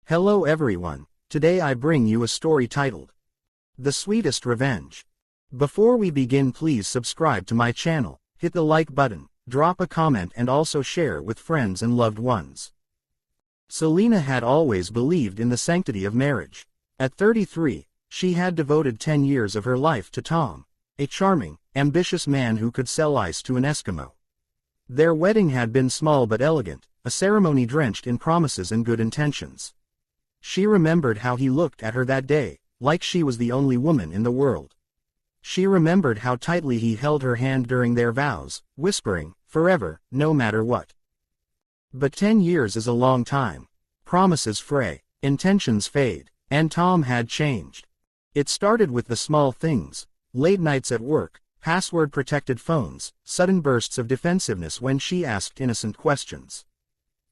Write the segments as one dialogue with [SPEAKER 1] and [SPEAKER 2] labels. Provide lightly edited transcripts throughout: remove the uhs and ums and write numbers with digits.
[SPEAKER 1] Hello everyone, today I bring you a story titled, The Sweetest Revenge. Before we begin, please subscribe to my channel, hit the like button, drop a comment and also share with friends and loved ones. Selina had always believed in the sanctity of marriage. At 33, she had devoted 10 years of her life to Tom, a charming, ambitious man who could sell ice to an Eskimo. Their wedding had been small but elegant, a ceremony drenched in promises and good intentions. She remembered how he looked at her that day, like she was the only woman in the world. She remembered how tightly he held her hand during their vows, whispering, "Forever, no matter what." But 10 years is a long time. Promises fray, intentions fade, and Tom had changed. It started with the small things, late nights at work, password-protected phones, sudden bursts of defensiveness when she asked innocent questions.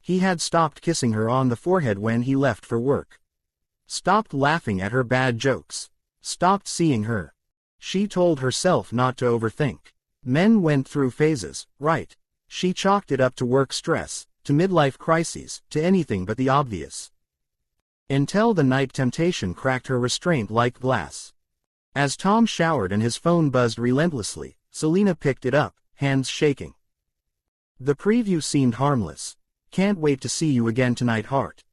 [SPEAKER 1] He had stopped kissing her on the forehead when he left for work. Stopped laughing at her bad jokes. Stopped seeing her. She told herself not to overthink. Men went through phases, right? She chalked it up to work stress, to midlife crises, to anything but the obvious. Until the night temptation cracked her restraint like glass. As Tom showered and his phone buzzed relentlessly, Selina picked it up, hands shaking. The preview seemed harmless. "Can't wait to see you again tonight, heart."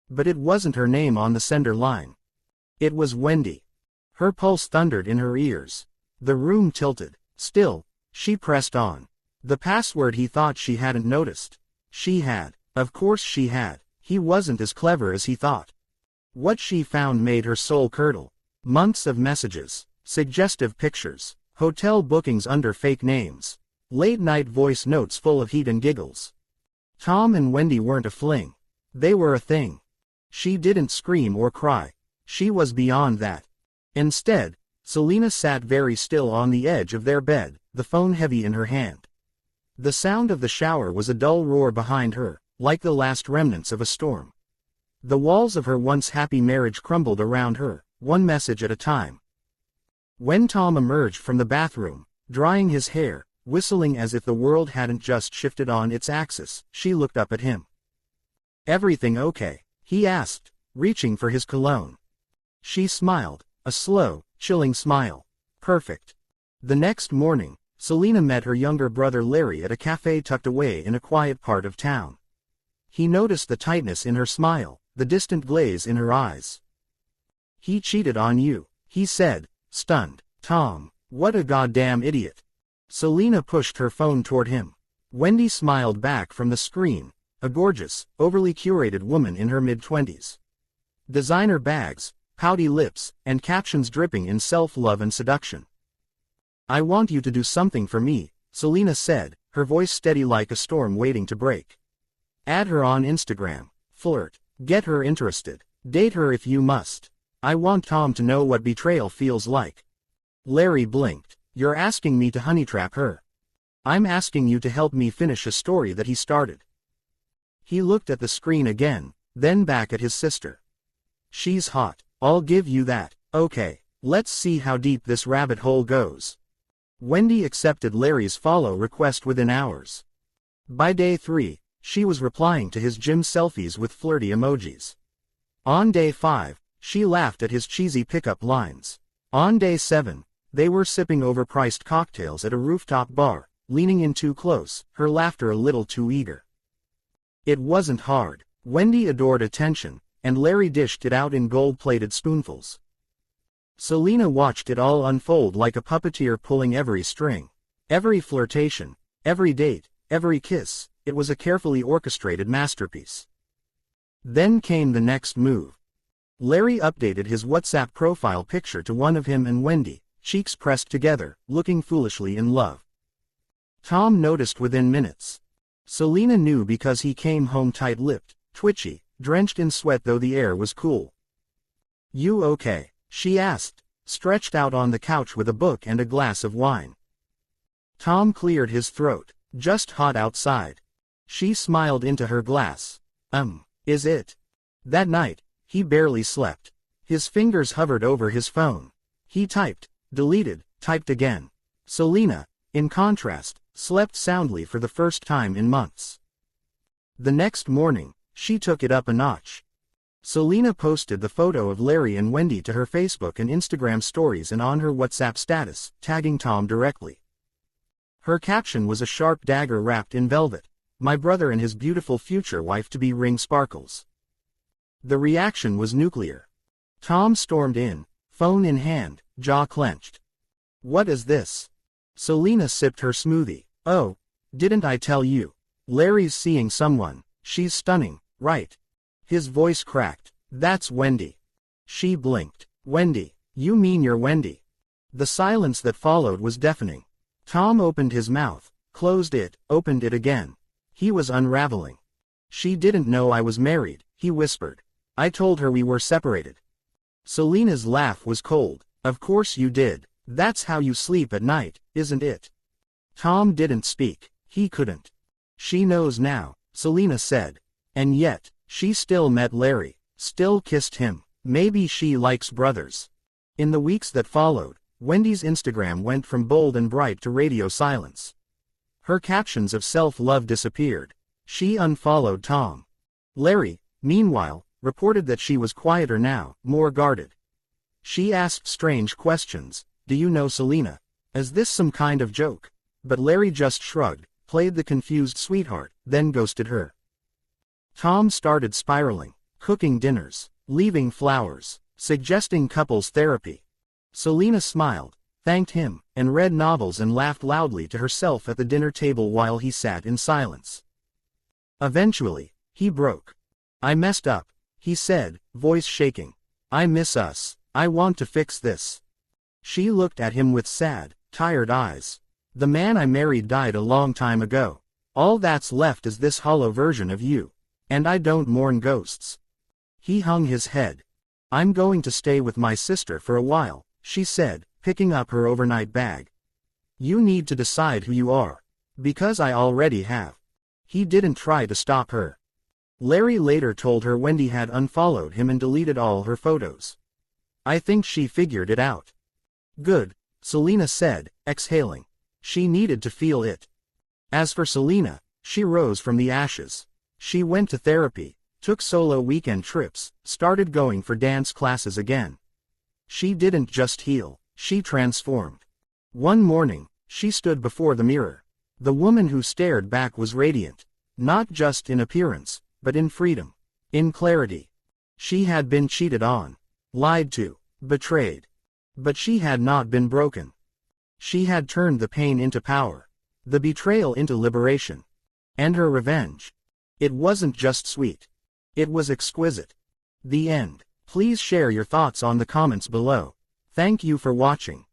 [SPEAKER 1] But it wasn't her name on the sender line. It was Wendy. Her pulse thundered in her ears. The room tilted. Still, she pressed on. The password he thought she hadn't noticed. She had. Of course she had. He wasn't as clever as he thought. What she found made her soul curdle. Months of messages, suggestive pictures, hotel bookings under fake names, late-night voice notes full of heat and giggles. Tom and Wendy weren't a fling. They were a thing. She didn't scream or cry. She was beyond that. Instead, Selina sat very still on the edge of their bed, the phone heavy in her hand. The sound of the shower was a dull roar behind her, like the last remnants of a storm. The walls of her once happy marriage crumbled around her, one message at a time. When Tom emerged from the bathroom, drying his hair, whistling as if the world hadn't just shifted on its axis, she looked up at him. "Everything okay?" he asked, reaching for his cologne. She smiled, a slow, chilling smile. "Perfect." The next morning, Selina met her younger brother Larry at a café tucked away in a quiet part of town. He noticed the tightness in her smile, the distant glaze in her eyes. "He cheated on you," he said, stunned. "Tom, what a goddamn idiot." Selina pushed her phone toward him. Wendy smiled back from the screen, a gorgeous, overly curated woman in her mid-20s. Designer bags, pouty lips, and captions dripping in self-love and seduction. "I want you to do something for me," Selina said, her voice steady like a storm waiting to break. "Add her on Instagram, flirt, get her interested, date her if you must. I want Tom to know what betrayal feels like." Larry blinked. "You're asking me to honeytrap her." "I'm asking you to help me finish a story that he started." He looked at the screen again, then back at his sister. "She's hot, I'll give you that. Okay, let's see how deep this rabbit hole goes." Wendy accepted Larry's follow request within hours. By day 3, she was replying to his gym selfies with flirty emojis. On day 5, she laughed at his cheesy pickup lines. On day 7, they were sipping overpriced cocktails at a rooftop bar, leaning in too close, her laughter a little too eager. It wasn't hard. Wendy adored attention, and Larry dished it out in gold-plated spoonfuls. Selina watched it all unfold like a puppeteer pulling every string. Every flirtation, every date, every kiss, it was a carefully orchestrated masterpiece. Then came the next move. Larry updated his WhatsApp profile picture to one of him and Wendy, cheeks pressed together, looking foolishly in love. Tom noticed within minutes. Selina knew because he came home tight-lipped, twitchy, drenched in sweat though the air was cool. "You okay?" she asked, stretched out on the couch with a book and a glass of wine. Tom cleared his throat. "Just hot outside." She smiled into her glass. Is it?" That night, he barely slept. His fingers hovered over his phone. He typed, deleted, typed again. Selina, in contrast, slept soundly for the first time in months. The next morning, she took it up a notch. Selina posted the photo of Larry and Wendy to her Facebook and Instagram stories and on her WhatsApp status, tagging Tom directly. Her caption was a sharp dagger wrapped in velvet. My brother and his beautiful future wife-to-be ring sparkles. The reaction was nuclear. Tom stormed in, phone in hand, jaw clenched. What is this? Selina sipped her smoothie. Oh, didn't I tell you? Larry's seeing someone. She's stunning, right? His voice cracked. That's Wendy. She blinked. Wendy, you mean you're Wendy? The silence that followed was deafening. Tom opened his mouth, closed it, opened it again. He was unraveling. She didn't know I was married, he whispered. I told her we were separated. Selina's laugh was cold. Of course you did. That's how you sleep at night, isn't it? Tom didn't speak. He couldn't. She knows now, Selina said. And yet, she still met Larry, still kissed him. Maybe she likes brothers. In the weeks that followed, Wendy's Instagram went from bold and bright to radio silence. Her captions of self-love disappeared. She unfollowed Tom. Larry, meanwhile, reported that she was quieter now, more guarded. She asked strange questions. Do you know Selina? Is this some kind of joke? But Larry just shrugged, played the confused sweetheart, then ghosted her. Tom started spiraling, cooking dinners, leaving flowers, suggesting couples therapy. Selina smiled, thanked him, and read novels and laughed loudly to herself at the dinner table while he sat in silence. Eventually, he broke. I messed up, he said, voice shaking. I miss us. I want to fix this. She looked at him with sad, tired eyes. The man I married died a long time ago. All that's left is this hollow version of you. And I don't mourn ghosts. He hung his head. I'm going to stay with my sister for a while, she said, picking up her overnight bag. You need to decide who you are. Because I already have. He didn't try to stop her. Larry later told her Wendy had unfollowed him and deleted all her photos. I think she figured it out. Good, Selina said, exhaling. She needed to feel it. As for Selina, she rose from the ashes. She went to therapy, took solo weekend trips, started going for dance classes again. She didn't just heal, she transformed. One morning, she stood before the mirror. The woman who stared back was radiant, not just in appearance, but in freedom, in clarity. She had been cheated on, lied to, betrayed. But she had not been broken. She had turned the pain into power, the betrayal into liberation. And her revenge. It wasn't just sweet. It was exquisite. The end. Please share your thoughts on the comments below. Thank you for watching.